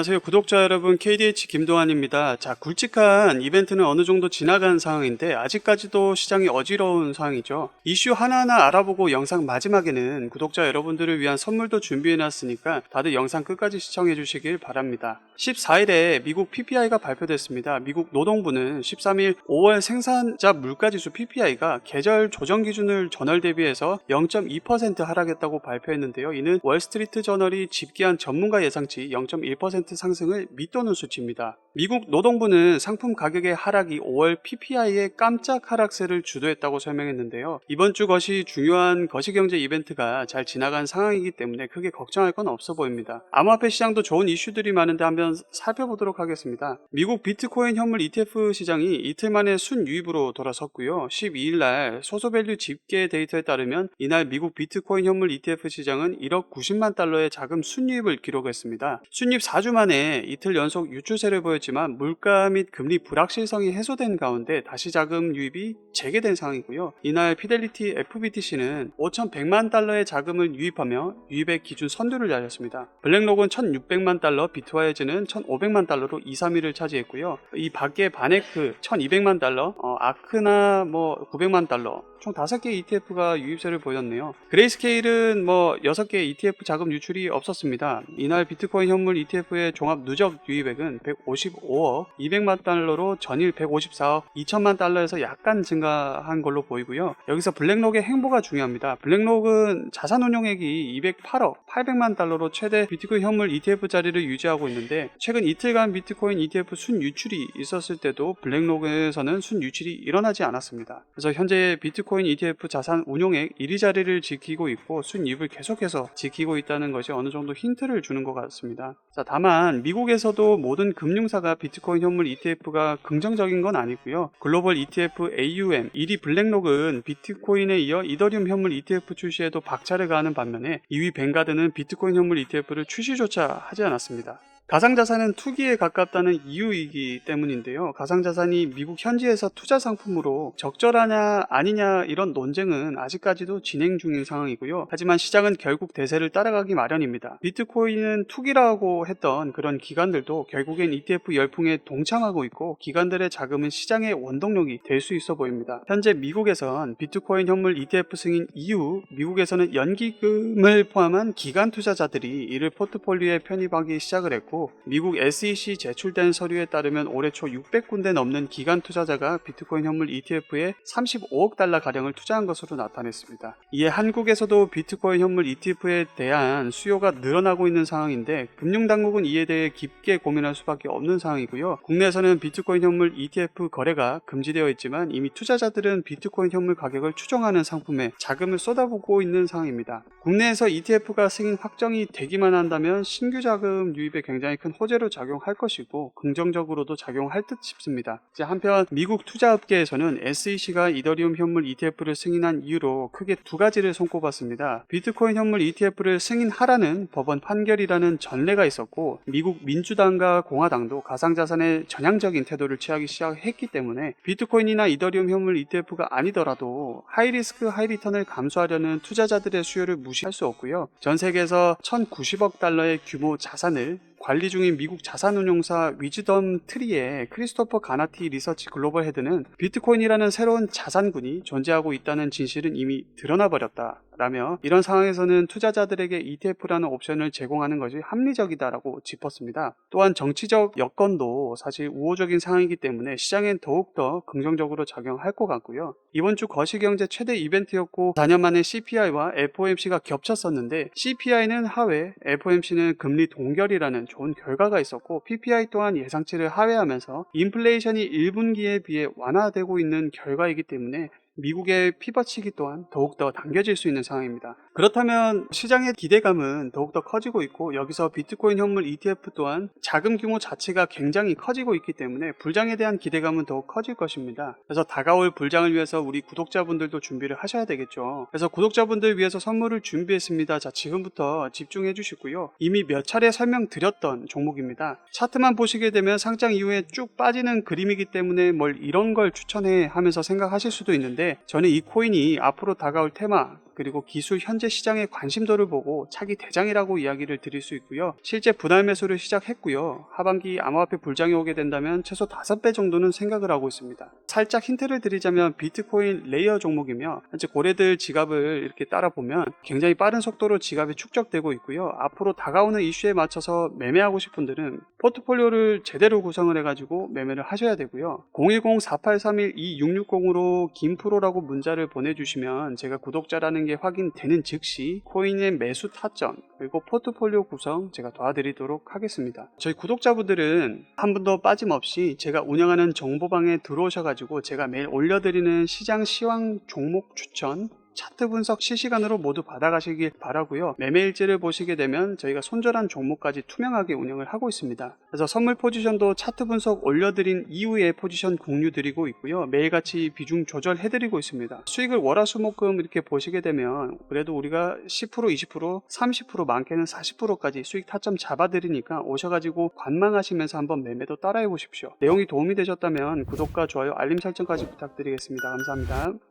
안녕하세요 구독자 여러분, KDH 김도환입니다. 자, 굵직한 이벤트는 어느 정도 지나간 상황인데 아직까지도 시장이 어지러운 상황이죠. 이슈 하나하나 알아보고 영상 마지막에는 구독자 여러분들을 위한 선물도 준비해 놨으니까 다들 영상 끝까지 시청해 주시길 바랍니다. 14일에 미국 PPI가 발표됐습니다. 미국 노동부는 13일 5월 생산자 물가지수 PPI가 계절 조정 기준을 전월 대비해서 0.2% 하락했다고 발표했는데요. 이는 월스트리트 저널이 집계한 전문가 예상치 0.1% 상승을 밑도는 수치입니다. 미국 노동부는 상품 가격의 하락이 5월 PPI의 깜짝 하락세를 주도했다고 설명했는데요. 이번 주 것이 중요한 거시경제 이벤트가 잘 지나간 상황이기 때문에 크게 걱정할 건 없어 보입니다. 암호화폐 시장도 좋은 이슈들이 많은데 한번 살펴보도록 하겠습니다. 미국 비트코인 현물 ETF 시장이 이틀 만에 순유입으로 돌아섰고요. 12일 날 소소밸류 집계 데이터에 따르면 이날 미국 비트코인 현물 ETF 시장은 1억 90만 달러의 자금 순유입을 기록했습니다. 순유입 4주 만에 이틀 연속 유출세를 보였지만 물가 및 금리 불확실성이 해소된 가운데 다시 자금 유입이 재개된 상황이고요. 이날 피델리티 FBTC는 5,100만 달러의 자금을 유입하며 유입의 기준 선두를 달렸습니다. 블랙록은 1,600만 달러, 비트와이즈는 1,500만 달러로 2, 3위를 차지했고요. 이 밖에 바네크 1,200만 달러, 아크나 900만 달러, 총 5개 ETF가 유입세를 보였네요. 그레이스케일은 6개 ETF 자금 유출이 없었습니다. 이날 비트코인 현물 ETF의 종합 누적 유입액은 155억 200만 달러로 전일 154억 2천만 달러에서 약간 증가한 걸로 보이고요. 여기서 블랙록의 행보가 중요합니다. 블랙록은 자산운용액이 208억 800만 달러로 최대 비트코인 현물 ETF 자리를 유지하고 있는데 최근 이틀간 비트코인 ETF 순유출이 있었을 때도 블랙록에서는 순유출이 일어나지 않았습니다. 그래서 현재 비트코인 ETF 자산 운용액 1위 자리를 지키고 있고 순이익을 계속해서 지키고 있다는 것이 어느 정도 힌트를 주는 것 같습니다. 자, 다만 미국에서도 모든 금융사가 비트코인 현물 ETF가 긍정적인 건 아니고요. 글로벌 ETF AUM 1위 블랙록은 비트코인에 이어 이더리움 현물 ETF 출시에도 박차를 가하는 반면에 2위 뱅가드는 비트코인 현물 ETF를 출시조차 하지 않았습니다. 가상자산은 투기에 가깝다는 이유이기 때문인데요. 가상자산이 미국 현지에서 투자 상품으로 적절하냐 아니냐 이런 논쟁은 아직까지도 진행 중인 상황이고요. 하지만 시장은 결국 대세를 따라가기 마련입니다. 비트코인은 투기라고 했던 그런 기관들도 결국엔 ETF 열풍에 동참하고 있고 기관들의 자금은 시장의 원동력이 될 수 있어 보입니다. 현재 미국에선 비트코인 현물 ETF 승인 이후 미국에서는 연기금을 포함한 기관 투자자들이 이를 포트폴리오에 편입하기 시작을 했고 미국 SEC 제출된 서류에 따르면 올해 초 600군데 넘는 기관 투자자가 비트코인 현물 ETF에 35억 달러 가량을 투자한 것으로 나타냈습니다. 이에 한국에서도 비트코인 현물 ETF에 대한 수요가 늘어나고 있는 상황인데 금융당국은 이에 대해 깊게 고민할 수밖에 없는 상황이고요. 국내에서는 비트코인 현물 ETF 거래가 금지되어 있지만 이미 투자자들은 비트코인 현물 가격을 추정하는 상품에 자금을 쏟아붓고 있는 상황입니다. 국내에서 ETF가 승인 확정이 되기만 한다면 신규 자금 유입에 굉장히 큰 호재로 작용할 것이고 긍정적으로도 작용할 듯 싶습니다. 한편 미국 투자업계에서는 SEC가 이더리움 현물 ETF를 승인한 이유로 크게 두 가지를 손꼽았습니다. 비트코인 현물 ETF를 승인하라는 법원 판결이라는 전례가 있었고 미국 민주당과 공화당도 가상자산에 전향적인 태도를 취하기 시작했기 때문에 비트코인이나 이더리움 현물 ETF가 아니더라도 하이리스크 하이리턴을 감수하려는 투자자들의 수요를 무시할 수 없고요. 전 세계에서 1,090억 달러의 규모 자산을 관리 중인 미국 자산운용사 위즈덤 트리의 크리스토퍼 가나티 리서치 글로벌 헤드는 비트코인이라는 새로운 자산군이 존재하고 있다는 진실은 이미 드러나 버렸다 라며 이런 상황에서는 투자자들에게 ETF라는 옵션을 제공하는 것이 합리적이다라고 짚었습니다. 또한 정치적 여건도 사실 우호적인 상황이기 때문에 시장엔 더욱더 긍정적으로 작용할 것 같고요. 이번 주 거시경제 최대 이벤트였고 4년 만에 CPI와 FOMC가 겹쳤었는데 CPI는 하회, FOMC는 금리 동결이라는 좋은 결과가 있었고 PPI 또한 예상치를 하회하면서 인플레이션이 1분기에 비해 완화되고 있는 결과이기 때문에 미국의 피벗치기 또한 더욱더 당겨질 수 있는 상황입니다. 그렇다면 시장의 기대감은 더욱더 커지고 있고 여기서 비트코인 현물 ETF 또한 자금 규모 자체가 굉장히 커지고 있기 때문에 불장에 대한 기대감은 더욱 커질 것입니다. 그래서 다가올 불장을 위해서 우리 구독자분들도 준비를 하셔야 되겠죠. 그래서 구독자분들 위해서 선물을 준비했습니다. 자, 지금부터 집중해 주시고요. 이미 몇 차례 설명드렸던 종목입니다. 차트만 보시게 되면 상장 이후에 쭉 빠지는 그림이기 때문에 뭘 이런 걸 추천해 하면서 생각하실 수도 있는데 저는 이 코인이 앞으로 다가올 테마 그리고 기술 현재 시장의 관심도를 보고 차기 대장이라고 이야기를 드릴 수 있고요. 실제 분할 매수를 시작했고요. 하반기 암호화폐 불장이 오게 된다면 최소 5배 정도는 생각을 하고 있습니다. 살짝 힌트를 드리자면 비트코인 레이어 종목이며 현재 고래들 지갑을 이렇게 따라보면 굉장히 빠른 속도로 지갑이 축적되고 있고요. 앞으로 다가오는 이슈에 맞춰서 매매하고 싶은 분들은 포트폴리오를 제대로 구성을 해가지고 매매를 하셔야 되고요. 010-4831-2660으로 김프로라고 문자를 보내주시면 제가 구독자라는 게 확인되는 즉시 코인의 매수 타점 그리고 포트폴리오 구성 제가 도와드리도록 하겠습니다. 저희 구독자분들은 한 분도 빠짐없이 제가 운영하는 정보방에 들어오셔가지고 제가 매일 올려드리는 시장 시황 종목 추천 차트 분석 실시간으로 모두 받아가시길 바라고요. 매매 일지를 보시게 되면 저희가 손절한 종목까지 투명하게 운영을 하고 있습니다. 그래서 선물 포지션도 차트 분석 올려드린 이후에 포지션 공유 드리고 있고요. 매일같이 비중 조절해드리고 있습니다. 수익을 월화수목금 이렇게 보시게 되면 그래도 우리가 10% 20% 30% 많게는 40%까지 수익 타점 잡아드리니까 오셔가지고 관망하시면서 한번 매매도 따라해 보십시오. 내용이 도움이 되셨다면 구독과 좋아요 알림 설정까지 부탁드리겠습니다. 감사합니다.